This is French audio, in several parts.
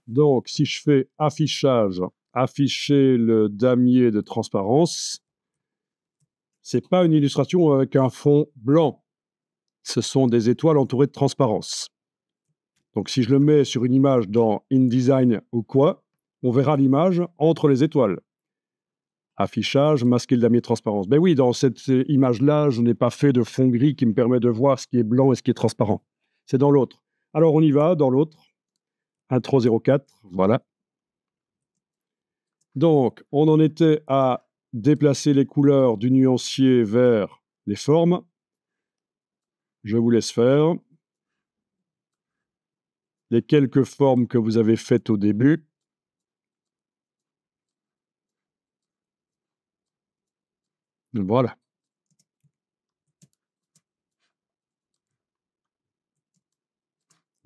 Donc, si je fais affichage, afficher le damier de transparence, c'est pas une illustration avec un fond blanc. Ce sont des étoiles entourées de transparence. Donc, si je le mets sur une image dans InDesign ou quoi, on verra l'image entre les étoiles. Affichage, masquer le damier de transparence. Ben oui, dans cette image-là, je n'ai pas fait de fond gris qui me permet de voir ce qui est blanc et ce qui est transparent. C'est dans l'autre. Alors, on y va, dans l'autre. Intro 04, voilà. Donc, on en était à déplacer les couleurs du nuancier vers les formes. Je vous laisse faire les quelques formes que vous avez faites au début. Voilà.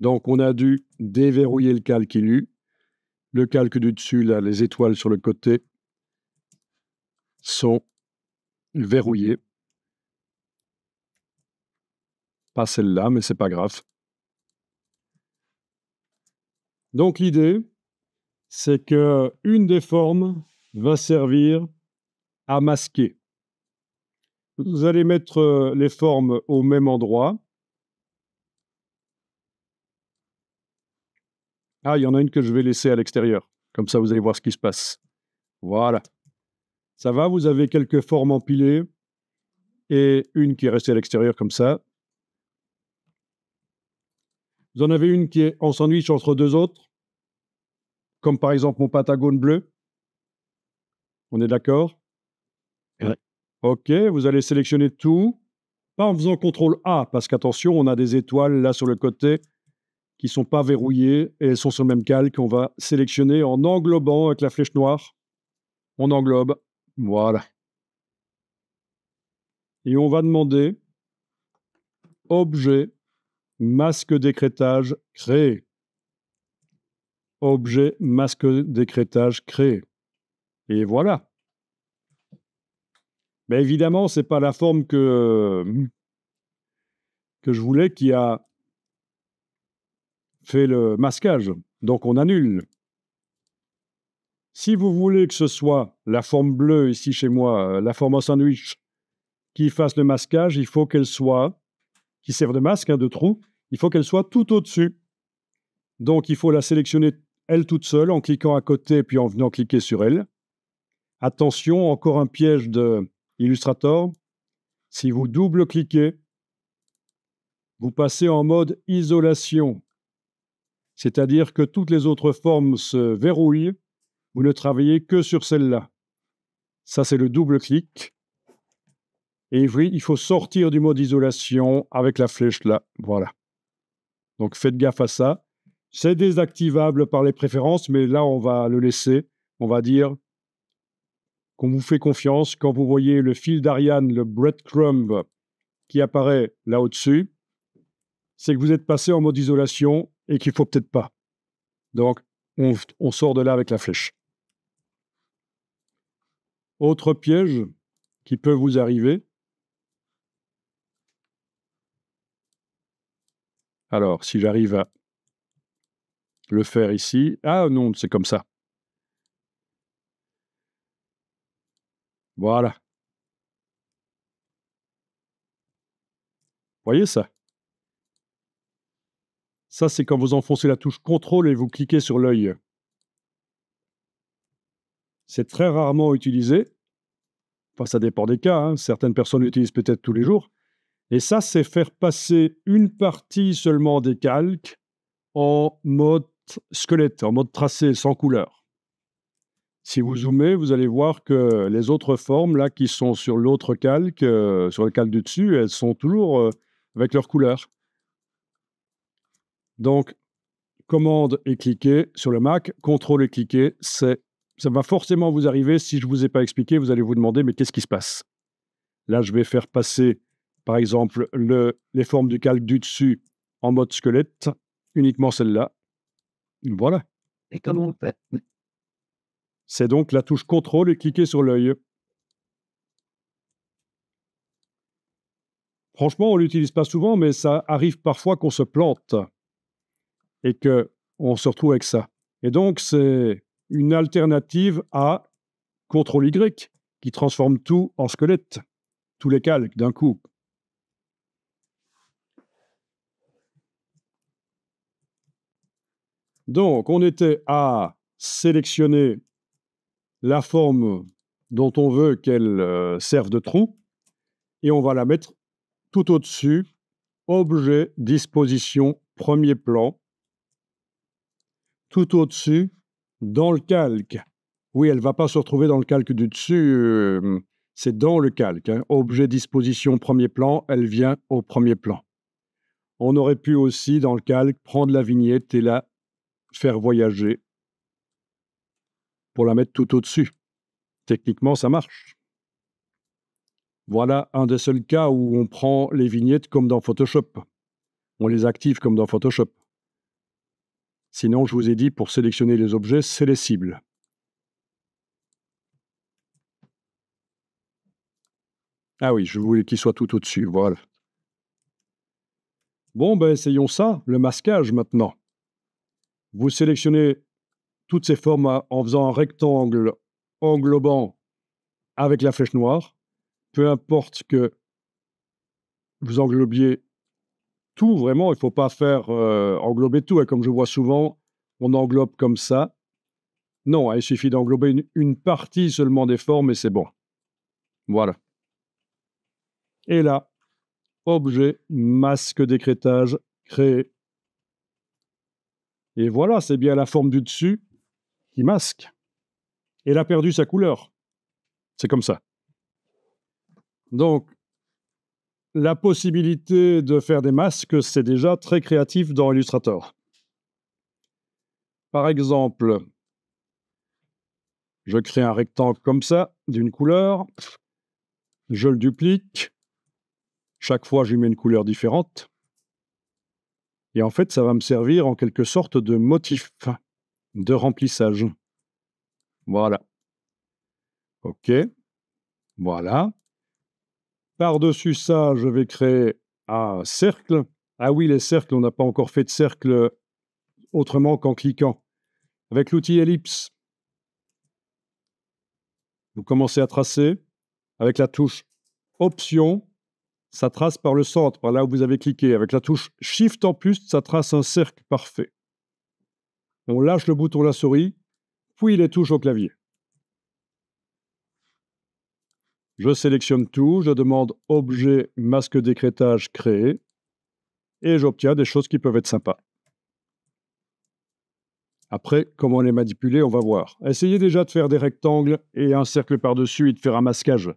Donc, on a dû déverrouiller le calque ILU. Le calque du dessus, là, les étoiles sur le côté, sont verrouillées. Pas celle-là, mais c'est pas grave. Donc, l'idée, c'est qu'une des formes va servir à masquer. Vous allez mettre les formes au même endroit. Ah, il y en a une que je vais laisser à l'extérieur. Comme ça, vous allez voir ce qui se passe. Voilà. Ça va, vous avez quelques formes empilées et une qui est restée à l'extérieur comme ça. Vous en avez une qui est en sandwich entre deux autres, comme par exemple mon pentagone bleu. On est d'accord? Ouais. OK, vous allez sélectionner tout, pas en faisant CTRL A, parce qu'attention, on a des étoiles là sur le côté qui ne sont pas verrouillées et elles sont sur le même calque. On va sélectionner en englobant avec la flèche noire. On englobe. Voilà. Et on va demander objet, masque d'écrêtage créé. Objet, masque d'écrêtage créé. Et voilà. Mais évidemment, ce n'est pas la forme que je voulais qui a fait le masquage. Donc on annule. Si vous voulez que ce soit la forme bleue ici chez moi, la forme en sandwich, qui fasse le masquage, il faut qu'elle soit, qui serve de masque, de trou, il faut qu'elle soit tout au-dessus. Donc il faut la sélectionner elle toute seule en cliquant à côté puis en venant cliquer sur elle. Attention, encore un piège de Illustrator. Si vous double-cliquez, vous passez en mode isolation. C'est-à-dire que toutes les autres formes se verrouillent. Vous ne travaillez que sur celle-là. Ça, c'est le double-clic. Et oui, il faut sortir du mode isolation avec la flèche là. Voilà. Donc, faites gaffe à ça. C'est désactivable par les préférences, mais là, on va le laisser. On va dire qu'on vous fait confiance. Quand vous voyez le fil d'Ariane, le breadcrumb qui apparaît là au-dessus, c'est que vous êtes passé en mode isolation et qu'il ne faut peut-être pas. Donc, on sort de là avec la flèche. Autre piège qui peut vous arriver. Alors, si j'arrive à le faire ici. Ah non, c'est comme ça. Voilà. Voyez ça? Ça, c'est quand vous enfoncez la touche CTRL et vous cliquez sur l'œil. C'est très rarement utilisé. Enfin, ça dépend des cas, hein. Certaines personnes l'utilisent peut-être tous les jours. Et ça, c'est faire passer une partie seulement des calques en mode squelette, en mode tracé, sans couleur. Si vous zoomez, vous allez voir que les autres formes là qui sont sur l'autre calque, sur le calque du dessus, elles sont toujours avec leur couleur. Donc, commande et cliquer sur le Mac, contrôle et cliquer, ça va forcément vous arriver. Si je ne vous ai pas expliqué, vous allez vous demander, mais qu'est-ce qui se passe? Là, je vais faire passer, par exemple, les formes du calque du dessus en mode squelette, uniquement celle-là. Voilà. Et comment on fait? C'est donc la touche contrôle et cliquer sur l'œil. Franchement, on ne l'utilise pas souvent, mais ça arrive parfois qu'on se plante et qu'on se retrouve avec ça. Et donc, c'est une alternative à CTRL-Y qui transforme tout en squelette, tous les calques d'un coup. Donc, on était à sélectionner la forme dont on veut qu'elle serve de trou, et on va la mettre tout au-dessus, objet, disposition, premier plan, tout au-dessus, dans le calque. Oui, elle ne va pas se retrouver dans le calque du dessus, c'est dans le calque. Hein. Objet, disposition, premier plan, elle vient au premier plan. On aurait pu aussi, dans le calque, prendre la vignette et la faire voyager pour la mettre tout au-dessus. Techniquement, ça marche. Voilà un des seuls cas où on prend les vignettes comme dans Photoshop. On les active comme dans Photoshop. Sinon, je vous ai dit, pour sélectionner les objets, c'est les cibles. Ah oui, je voulais qu'il soit tout au-dessus, voilà. Bon, ben essayons ça, le masquage maintenant. Vous sélectionnez toutes ces formes en faisant un rectangle englobant avec la flèche noire. Peu importe que vous englobiez tout, vraiment, il ne faut pas faire englober tout. Et comme je vois souvent, on englobe comme ça. Non, il suffit d'englober une partie seulement des formes et c'est bon. Voilà. Et là, objet, masque d'écrêtage, créé. Et voilà, c'est bien la forme du dessus qui masque. Et elle a perdu sa couleur. C'est comme ça. Donc, la possibilité de faire des masques, c'est déjà très créatif dans Illustrator. Par exemple, je crée un rectangle comme ça, d'une couleur, je le duplique, chaque fois je lui mets une couleur différente, et en fait ça va me servir en quelque sorte de motif, de remplissage. Voilà. OK, voilà. Par-dessus ça, je vais créer un cercle. Ah oui, les cercles, on n'a pas encore fait de cercle autrement qu'en cliquant. Avec l'outil ellipse, vous commencez à tracer. Avec la touche Option, ça trace par le centre, par là où vous avez cliqué. Avec la touche Shift en plus, ça trace un cercle parfait. On lâche le bouton de la souris, puis les touches au clavier. Je sélectionne tout, je demande Objet, masque d'écrêtage, créer, et j'obtiens des choses qui peuvent être sympas. Après, comment les manipuler, on va voir. Essayez déjà de faire des rectangles et un cercle par-dessus et de faire un masquage.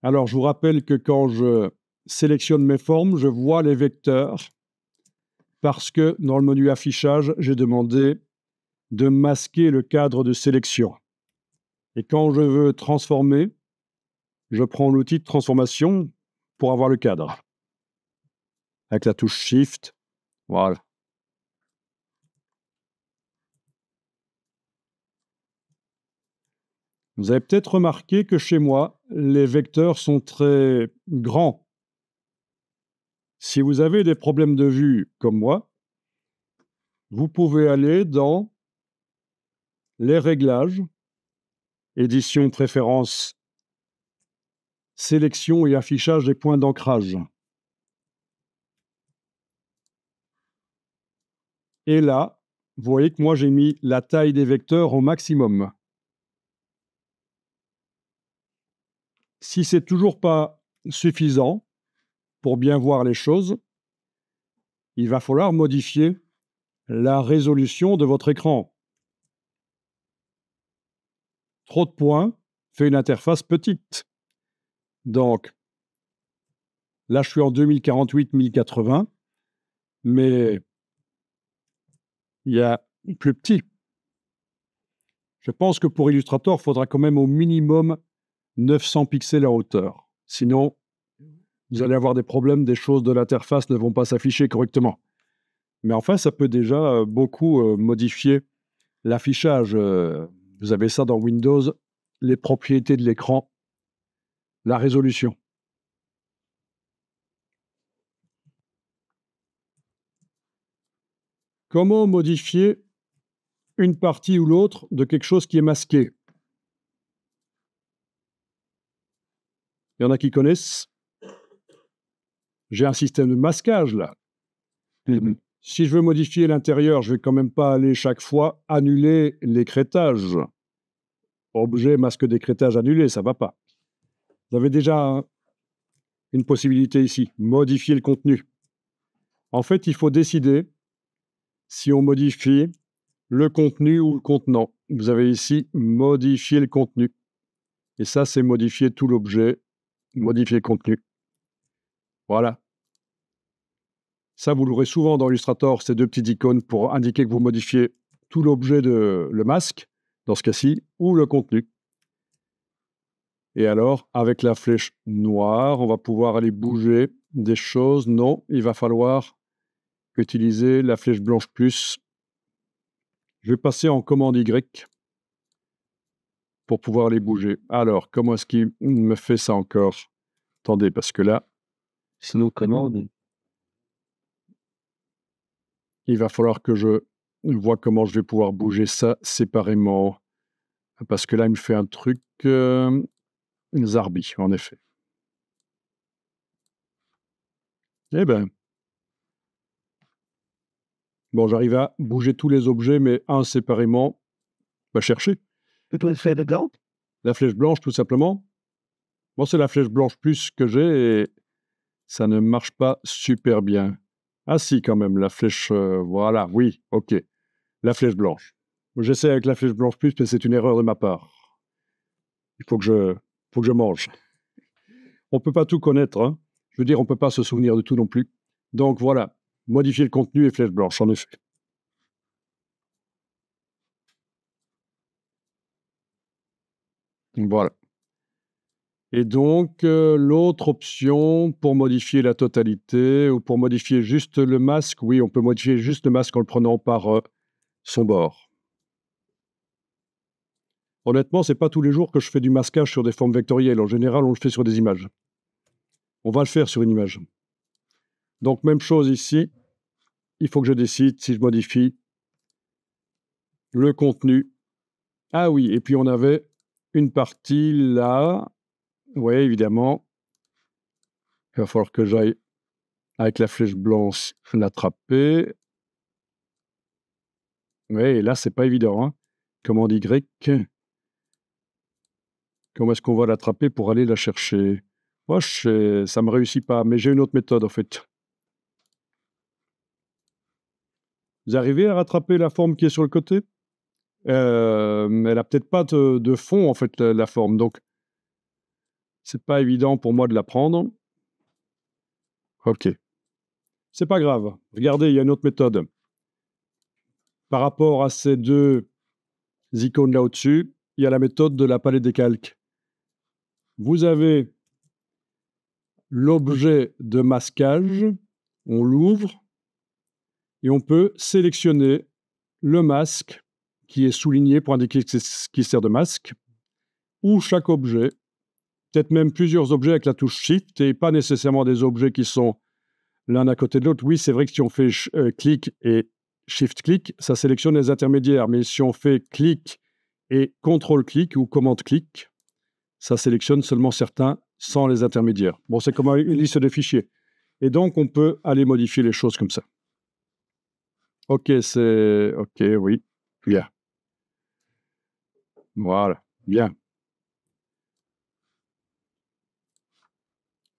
Alors, je vous rappelle que quand je sélectionne mes formes, je vois les vecteurs parce que dans le menu affichage, j'ai demandé de masquer le cadre de sélection. Et quand je veux transformer, je prends l'outil de transformation pour avoir le cadre. Avec la touche Shift, voilà. Vous avez peut-être remarqué que chez moi, les vecteurs sont très grands. Si vous avez des problèmes de vue comme moi, vous pouvez aller dans les réglages, édition, préférences, sélection et affichage des points d'ancrage. Et là, vous voyez que moi j'ai mis la taille des vecteurs au maximum. Si c'est toujours pas suffisant pour bien voir les choses, il va falloir modifier la résolution de votre écran. Trop de points fait une interface petite. Donc, là, je suis en 2048-1080, mais il y a plus petit. Je pense que pour Illustrator, il faudra quand même au minimum 900 pixels en hauteur. Sinon, vous allez avoir des problèmes, des choses de l'interface ne vont pas s'afficher correctement. Mais enfin, ça peut déjà beaucoup modifier l'affichage. Vous avez ça dans Windows, les propriétés de l'écran, la résolution. Comment modifier une partie ou l'autre de quelque chose qui est masqué? Il y en a qui connaissent. J'ai un système de masquage là. Si je veux modifier l'intérieur, je vais quand même pas aller chaque fois annuler l'écrêtage. Objet, masque d'écrêtage annulé, ça va pas. Vous avez déjà une possibilité ici, modifier le contenu. En fait, il faut décider si on modifie le contenu ou le contenant. Vous avez ici modifier le contenu. Et ça, c'est modifier tout l'objet, modifier le contenu. Voilà. Ça, vous l'aurez souvent dans Illustrator, ces deux petites icônes pour indiquer que vous modifiez tout l'objet de le masque, dans ce cas-ci, ou le contenu. Et alors, avec la flèche noire, on va pouvoir aller bouger des choses. Non, il va falloir utiliser la flèche blanche plus. Je vais passer en commande Y pour pouvoir les bouger. Alors, comment est-ce qu'il me fait ça encore? Attendez, parce que là, Sinon, commande. il va falloir que je vois comment je vais pouvoir bouger ça séparément. Parce que là, il me fait un truc zarbi, en effet. Eh ben. Bon, j'arrive à bouger tous les objets, mais un séparément. Va chercher. Tu peux le faire dedans? La flèche blanche, tout simplement. Moi, c'est la flèche blanche plus que j'ai et ça ne marche pas super bien. Ah si, quand même, la flèche... voilà, oui, ok. La flèche blanche. J'essaie avec la flèche blanche plus, mais c'est une erreur de ma part. Il faut que je mange. On ne peut pas tout connaître, hein. Je veux dire, on ne peut pas se souvenir de tout non plus. Donc voilà, modifier le contenu et flèche blanche, en effet. Voilà. Et donc, l'autre option pour modifier la totalité ou pour modifier juste le masque, oui, on peut modifier juste le masque en le prenant par son bord. Honnêtement, ce n'est pas tous les jours que je fais du masquage sur des formes vectorielles. En général, on le fait sur des images. On va le faire sur une image. Donc, même chose ici. Il faut que je décide si je modifie le contenu. Ah oui, et puis on avait une partie là. Oui, évidemment. Il va falloir que j'aille avec la flèche blanche l'attraper. Oui, et là, c'est pas évident. Hein. Commande Y. Comment est-ce qu'on va l'attraper pour aller la chercher? Moi, ça ne me réussit pas, mais j'ai une autre méthode, en fait. Vous arrivez à rattraper la forme qui est sur le côté? Elle n'a peut-être pas de fond, en fait, la forme. Donc, c'est pas évident pour moi de la prendre. OK. C'est pas grave. Regardez, il y a une autre méthode. Par rapport à ces deux icônes là au-dessus, il y a la méthode de la palette des calques. Vous avez l'objet de masquage, on l'ouvre et on peut sélectionner le masque qui est souligné pour indiquer que c'est ce qui sert de masque, ou chaque objet, peut-être même plusieurs objets avec la touche Shift et pas nécessairement des objets qui sont l'un à côté de l'autre. Oui, c'est vrai que si on fait clic et Shift-clic, ça sélectionne les intermédiaires, mais si on fait clic et contrôle-clic ou commande-clic, ça sélectionne seulement certains sans les intermédiaires. Bon, c'est comme une liste de fichiers. Et donc, on peut aller modifier les choses comme ça. OK, c'est... OK, oui, bien. Voilà, bien.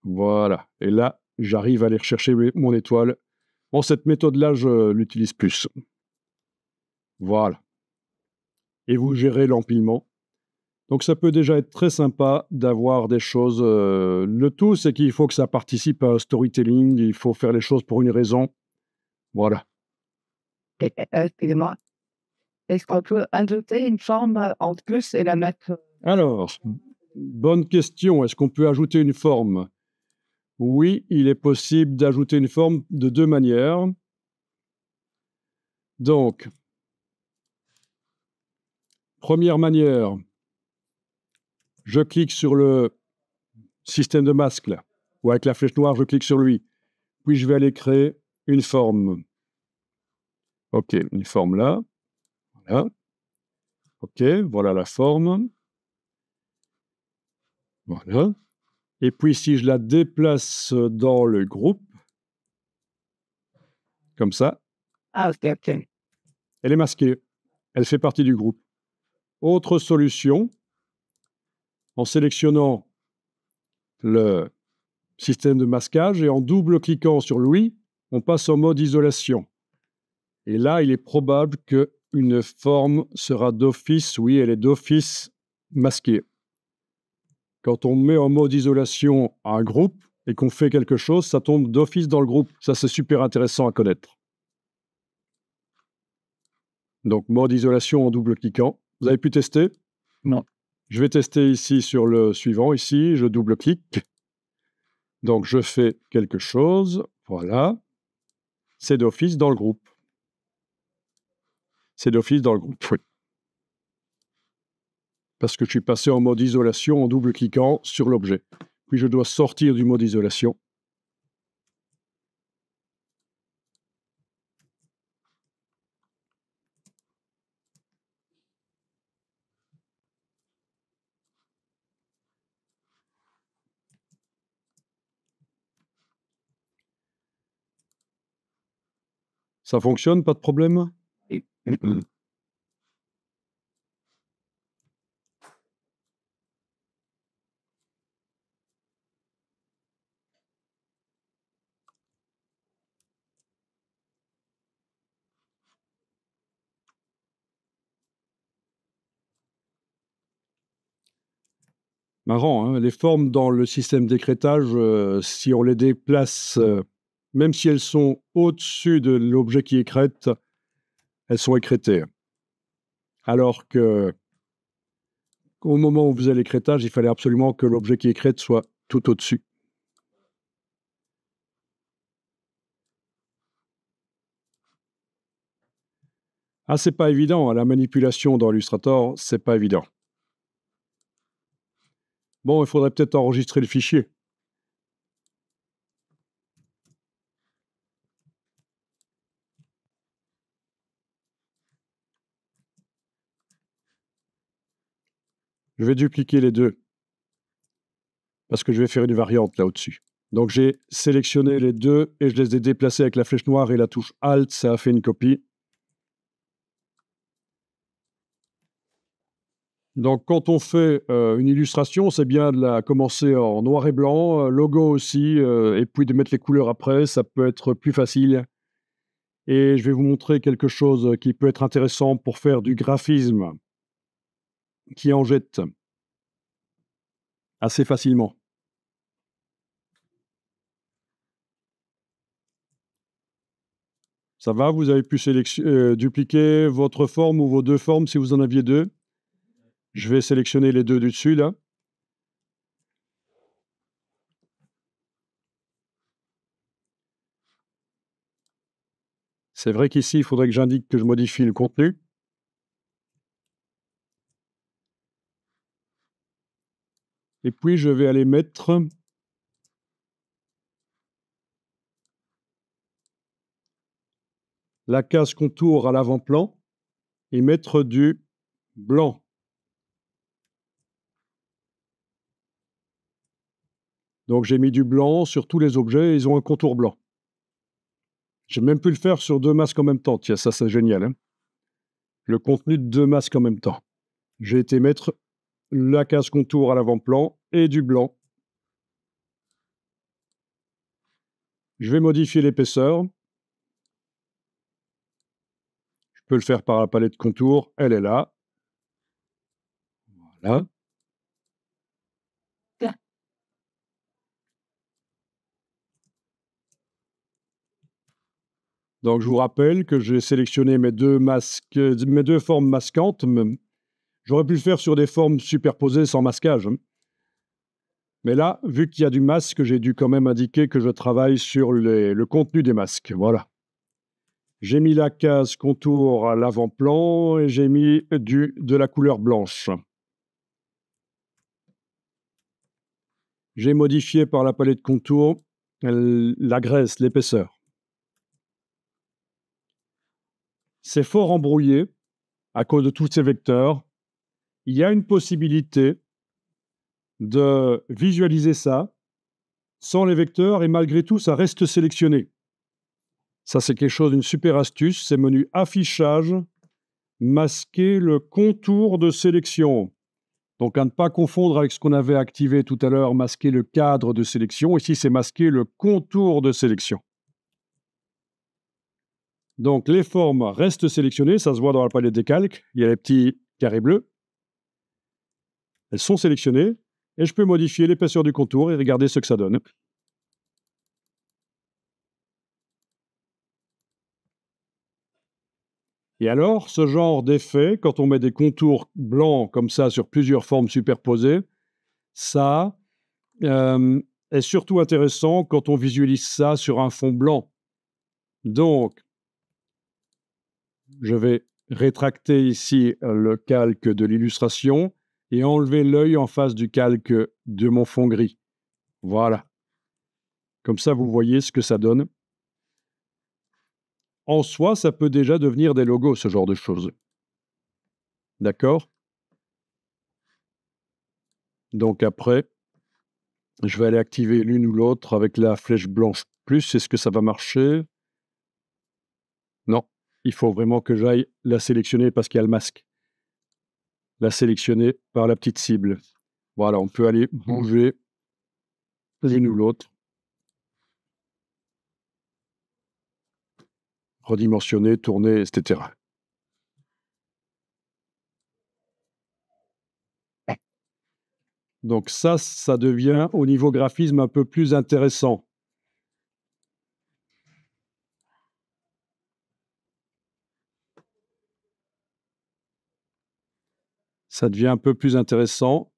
Voilà. Et là, j'arrive à aller rechercher mon étoile. Bon, cette méthode-là, je l'utilise plus. Voilà. Et vous gérez l'empilement. Donc, ça peut déjà être très sympa d'avoir des choses... le tout, c'est qu'il faut que ça participe à un storytelling. Il faut faire les choses pour une raison. Voilà. Excusez-moi. Est-ce qu'on peut ajouter une forme en plus et la mettre... Alors, bonne question. Est-ce qu'on peut ajouter une forme? Oui, il est possible d'ajouter une forme de deux manières. Donc, première manière, je clique sur le système de masque, là, ou avec la flèche noire, je clique sur lui. Puis je vais aller créer une forme. OK, une forme là. Voilà. OK, voilà la forme. Voilà. Et puis, si je la déplace dans le groupe, comme ça, Ah, OK, OK. elle est masquée. Elle fait partie du groupe. Autre solution, en sélectionnant le système de masquage et en double-cliquant sur Louis, on passe en mode isolation. Et là, il est probable qu'une forme sera d'office, oui, elle est d'office masquée. Quand on met en mode isolation un groupe et qu'on fait quelque chose, ça tombe d'office dans le groupe. Ça, c'est super intéressant à connaître. Donc, mode isolation en double-cliquant. Vous avez pu tester? Non. Je vais tester ici sur le suivant. Ici, je double-clique. Donc, je fais quelque chose. Voilà. C'est d'office dans le groupe. C'est d'office dans le groupe, oui. Parce que je suis passé en mode isolation en double-cliquant sur l'objet. Puis, je dois sortir du mode isolation. Ça fonctionne, pas de problème? Et Marrant, hein, les formes dans le système d'écrêtage, si on les déplace, même si elles sont au-dessus de l'objet qui écrète, elles sont écrêtées. Alors qu'au moment où vous faisait l'écrêtage, il fallait absolument que l'objet qui écrète soit tout au-dessus. Ah, c'est pas évident, hein, la manipulation dans Illustrator, c'est pas évident. Bon, il faudrait peut-être enregistrer le fichier. Je vais dupliquer les deux, parce que je vais faire une variante là au-dessus. Donc j'ai sélectionné les deux et je les ai déplacés avec la flèche noire et la touche Alt, ça a fait une copie. Donc quand on fait une illustration, c'est bien de la commencer en noir et blanc, logo aussi, et puis de mettre les couleurs après, ça peut être plus facile. Et je vais vous montrer quelque chose qui peut être intéressant pour faire du graphisme qui en jette assez facilement. Ça va? Vous avez pu dupliquer votre forme ou vos deux formes si vous en aviez deux? Je vais sélectionner les deux du dessus là. C'est vrai qu'ici, il faudrait que j'indique que je modifie le contenu. Et puis, je vais aller mettre la case contour à l'avant-plan et mettre du blanc. Donc, j'ai mis du blanc sur tous les objets, ils ont un contour blanc. J'ai même pu le faire sur deux masques en même temps. Tiens, ça, c'est génial, hein. Le contenu de deux masques en même temps. J'ai été mettre la case contour à l'avant-plan et du blanc. Je vais modifier l'épaisseur. Je peux le faire par la palette contour. Elle est là. Voilà. Donc, je vous rappelle que j'ai sélectionné mes deux masques, mes deux formes masquantes. J'aurais pu le faire sur des formes superposées sans masquage, hein. Mais là, vu qu'il y a du masque, j'ai dû quand même indiquer que je travaille sur le contenu des masques. Voilà. J'ai mis la case contour à l'avant-plan et j'ai mis de la couleur blanche. J'ai modifié par la palette contour la graisse, l'épaisseur. c'est fort embrouillé à cause de tous ces vecteurs. Il y a une possibilité de visualiser ça sans les vecteurs et malgré tout, ça reste sélectionné. Ça, c'est quelque chose, une super astuce. C'est menu affichage, masquer le contour de sélection. Donc, à ne pas confondre avec ce qu'on avait activé tout à l'heure, masquer le cadre de sélection. Ici, c'est masquer le contour de sélection. Donc, les formes restent sélectionnées. Ça se voit dans la palette des calques. Il y a les petits carrés bleus. Elles sont sélectionnées. Et je peux modifier l'épaisseur du contour et regarder ce que ça donne. Et alors, ce genre d'effet, quand on met des contours blancs comme ça sur plusieurs formes superposées, ça est surtout intéressant quand on visualise ça sur un fond blanc. Donc, je vais rétracter ici le calque de l'illustration et enlever l'œil en face du calque de mon fond gris. Voilà. Comme ça, vous voyez ce que ça donne. En soi, ça peut déjà devenir des logos, ce genre de choses. D'accord? Donc après, je vais aller activer l'une ou l'autre avec la flèche blanche plus. Est-ce que ça va marcher? Non. Il faut vraiment que j'aille la sélectionner parce qu'il y a le masque. La sélectionner par la petite cible. Voilà, on peut aller bouger l'une ou l'autre. Redimensionner, tourner, etc. Donc ça devient au niveau graphisme un peu plus intéressant. Ça devient un peu plus intéressant.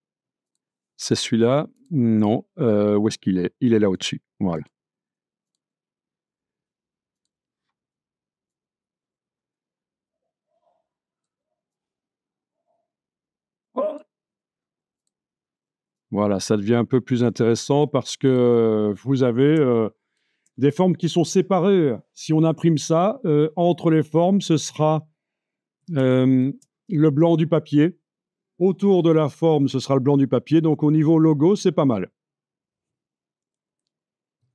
C'est celui-là? Non. Où est-ce qu'il est? Il est là au-dessus. Voilà. Voilà, ça devient un peu plus intéressant parce que vous avez des formes qui sont séparées. Si on imprime ça, entre les formes, ce sera le blanc du papier. Autour de la forme, ce sera le blanc du papier. Donc, au niveau logo, c'est pas mal.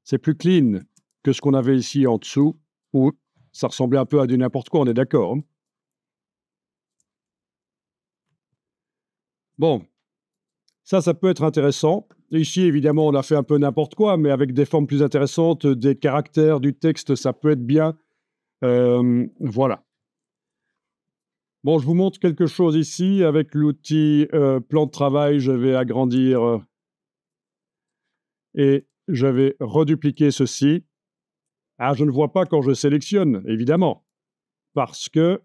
C'est plus clean que ce qu'on avait ici en dessous, où ça ressemblait un peu à du n'importe quoi, on est d'accord, hein? Bon, ça peut être intéressant. Ici, évidemment, on a fait un peu n'importe quoi, mais avec des formes plus intéressantes, des caractères, du texte, ça peut être bien. Voilà. Bon, je vous montre quelque chose ici. Avec l'outil plan de travail, je vais agrandir et je vais redupliquer ceci. Ah, je ne vois pas quand je sélectionne, évidemment, parce que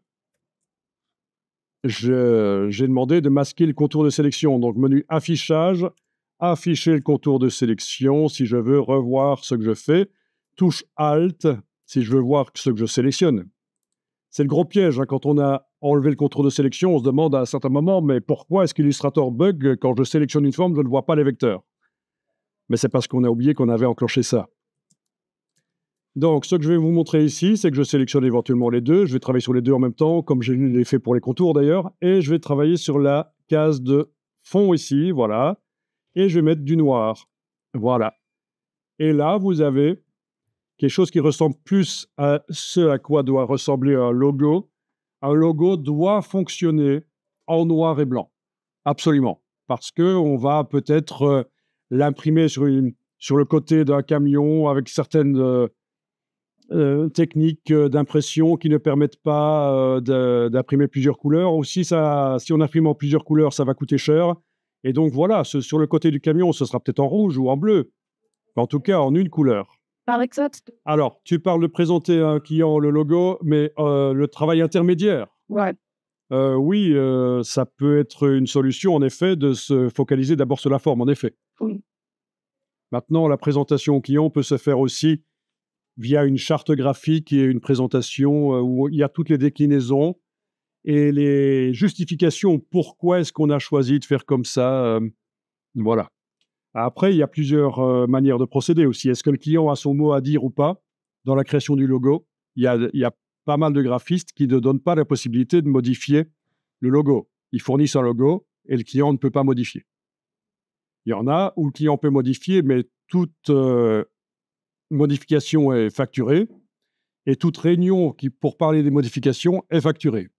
j'ai demandé de masquer le contour de sélection. Donc, menu affichage, afficher le contour de sélection si je veux revoir ce que je fais. Touche Alt si je veux voir ce que je sélectionne. C'est le gros piège, hein. Quand on a enlevé le contour de sélection, on se demande à un certain moment, mais pourquoi est-ce qu'Illustrator bug quand je sélectionne une forme, je ne vois pas les vecteurs? Mais c'est parce qu'on a oublié qu'on avait enclenché ça. Donc, ce que je vais vous montrer ici, c'est que je sélectionne éventuellement les deux. Je vais travailler sur les deux en même temps, comme je l'ai fait pour les contours d'ailleurs. Et je vais travailler sur la case de fond ici, voilà. Et je vais mettre du noir. Voilà. Et là, vous avez quelque chose qui ressemble plus à ce à quoi doit ressembler un logo. Un logo doit fonctionner en noir et blanc. Absolument. Parce qu'on va peut-être l'imprimer sur le côté d'un camion avec certaines techniques d'impression qui ne permettent pas d'imprimer plusieurs couleurs. Aussi, si on imprime en plusieurs couleurs, ça va coûter cher. Et donc voilà, sur le côté du camion, ce sera peut-être en rouge ou en bleu. En tout cas, en une couleur. Par exemple. Alors, tu parles de présenter à un client le logo, mais le travail intermédiaire. Ouais. Oui, ça peut être une solution, en effet, de se focaliser d'abord sur la forme, en effet. Oui. Maintenant, la présentation au client peut se faire aussi via une charte graphique et une présentation où il y a toutes les déclinaisons et les justifications. Pourquoi est-ce qu'on a choisi de faire comme ça? Voilà. Après, il y a plusieurs manières de procéder aussi. Est-ce que le client a son mot à dire ou pas dans la création du logo? Il y a pas mal de graphistes qui ne donnent pas la possibilité de modifier le logo. Ils fournissent un logo et le client ne peut pas modifier. Il y en a où le client peut modifier, mais toute modification est facturée et toute réunion qui, pour parler des modifications, est facturée.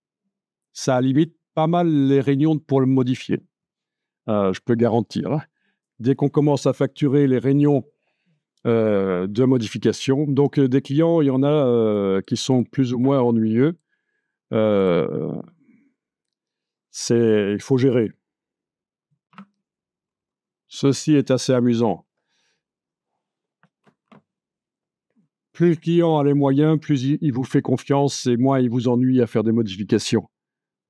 Ça limite pas mal les réunions pour le modifier. Je peux garantir. Hein. Dès qu'on commence à facturer les réunions de modification, donc des clients, il y en a qui sont plus ou moins ennuyeux. Il faut gérer. Ceci est assez amusant. Plus le client a les moyens, plus il vous fait confiance et moins il vous ennuie à faire des modifications.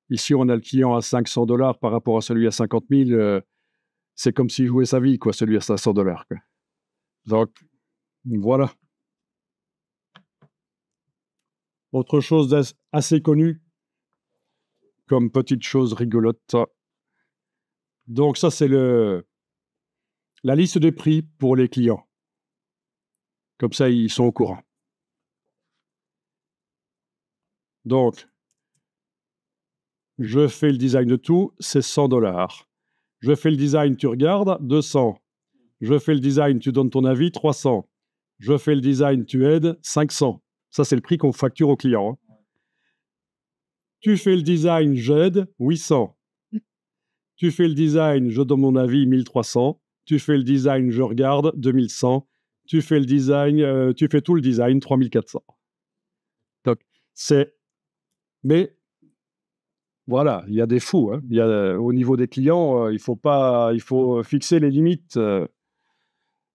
Ici, on a le client à $500 par rapport à celui à 50 000. C'est comme s'il jouait sa vie, quoi, celui à $500. Quoi. Donc, voilà. Autre chose assez connue, comme petite chose rigolote. Donc, ça, c'est la liste des prix pour les clients. Comme ça, ils sont au courant. Donc, je fais le design de tout, c'est $100. Je fais le design, tu regardes, 200. Je fais le design, tu donnes ton avis, 300. Je fais le design, tu aides, 500. Ça, c'est le prix qu'on facture au client. Hein. Tu fais le design, j'aide, 800. Tu fais le design, je donne mon avis, 1300. Tu fais le design, je regarde, 2100. Tu fais le design, tu fais tout le design, 3400. Donc, c'est... Mais... Voilà, il y a des fous. Hein. Au niveau des clients, il faut fixer les limites.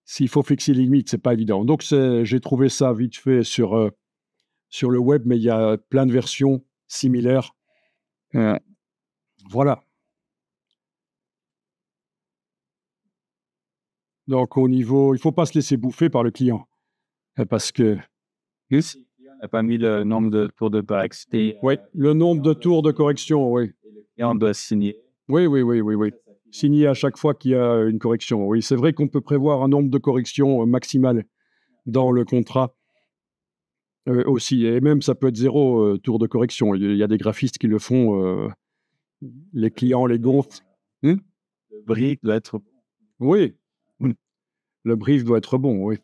S'il faut fixer les limites, c'est pas évident. Donc, j'ai trouvé ça vite fait sur le web, mais il y a plein de versions similaires. Voilà. Donc, au niveau, il faut pas se laisser bouffer par le client, parce que Il n'a pas mis le nombre de tours de correction. oui, le nombre de tours de correction, oui. Et on doit signer. Oui. Signer à chaque fois qu'il y a une correction. Oui, c'est vrai qu'on peut prévoir un nombre de corrections maximal dans le contrat aussi. Et même, ça peut être 0 tour de correction. Il y a des graphistes qui le font. Les clients les gonflent. Le brief doit être... Oui. Le brief doit être bon, oui.